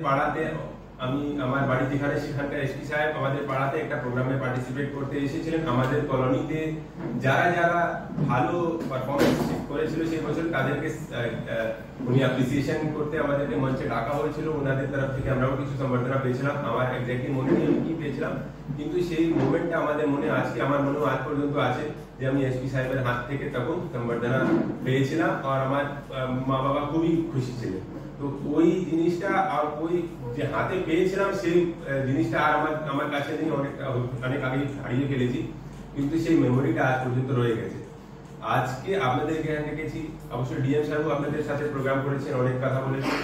পাড়াতে আমি আমার বাড়ি যেখানে সেখানকার এসপি সাহেব আমাদের পাড়াতে একটা প্রোগ্রামে পার্টিসিপেট করতে এসেছিলেন। আমাদের কলোনিতে যারা যারা ভালো পারফরমেন্স করেছিল সেই বছর তাদেরকে উনি অ্যাপ্রিসিয়েশন করতে আমাদেরকে মঞ্চে ডাকা হয়েছিল। ওনাদের তরফ থেকে আমরাও কিছু সম্বর্ধনা পেয়েছিলাম। আমার এক্স্যাক্টলি মনে নেই আমি কি পেয়েছিলাম, কিন্তু সেই মোমেন্টটা আমাদের মনে আছে, আমার মনেও আজ পর্যন্ত আছে যে আমি এসপি সাহেবের হাত থেকে তখন সম্বর্ধনা পেয়েছিলাম আর আমার মা বাবা খুবই খুশি ছিলেন। তো ওই জিনিসটা আর ওই যে হাতে পেয়েছিলাম সেই জিনিসটা আর আমার কাছে নেই, অনেক আগে হারিয়ে ফেলেছি, কিন্তু সেই মেমোরিটা আজ পর্যন্ত রয়ে গেছে। আজকে আপনাদের এখানে ডেকেছি, অবশ্যই ডিএম সাহেব আপনাদের সাথে প্রোগ্রাম করেছেন, অনেক কথা বলেছেন,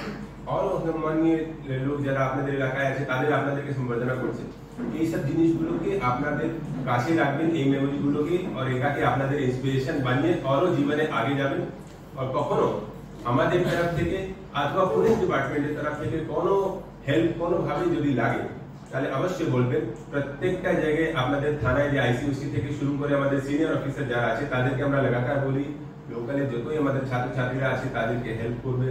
আর সম্মানীয় লোক যারা আপনাদের এলাকায় আছে তাদের আপনাদেরকে সম্বর্ধনা করছে। এইসব জিনিসগুলোকে আপনাদের কাছে রাখবেন, এই মেমোরিগুলোকে, আর এটাকে আপনাদের ইন্সপিরেশন বানিয়ে আরো জীবনে আগে যাবেন। আর কখনো আমাদের তরফ থেকে অথবা পুলিশ ডিপার্টমেন্টের তরফ থেকে কোনো হেল্প কোনোভাবে যদি লাগে তাহলে অবশ্যই বলবেন। প্রত্যেকটা জায়গায় আপনাদের থানায় যে আইসিওসি থেকে শুরু করে আমাদের সিনিয়র অফিসার যারা আছে তাদেরকে আমরা লাগাতার বলি, লোকালে যতই আমাদের ছাত্রছাত্রীরা আছে তাদেরকে হেল্প করবে।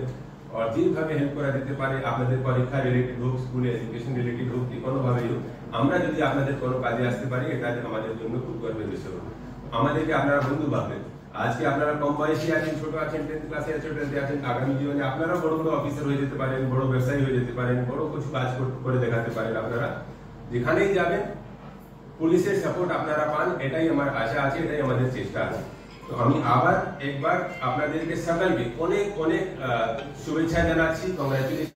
আর যেভাবে হেল্প করা যেতে পারে, আপনাদের পরীক্ষা রিলেটেড হোক, স্কুলে এডুকেশন রিলেটেড হোক, যে কোনোভাবেই হোক, আমরা যদি আপনাদের কোনো কাজে আসতে পারি এটা আমাদের জন্য খুব গর্বের বিষয় হবে। আমাদেরকে আপনারা বন্ধু ভাববেন। আজকে আপনারা কম বয়সী আছেন, ছোট আছেন, 10th ক্লাসে আছেন, 12th আছেন, আগামী জীবনে আপনারাও বড় বড় অফিসার হয়ে যেতে পারেন, বড় ব্যবসায়ী হয়ে যেতে পারেন, বড় কিছু কাজ করে দেখাতে পারেন। আপনারা যেখানেই যাবেন পুলিশের সাপোর্ট আপনারা পান, এটাই আমার আশা আছে, এটাই আমাদের চেষ্টা আছে। তো আমি আবার একবার আপনাদেরকে সকলকে অনেক অনেক শুভেচ্ছা জানাচ্ছি, কংগ্রাচুলেশন।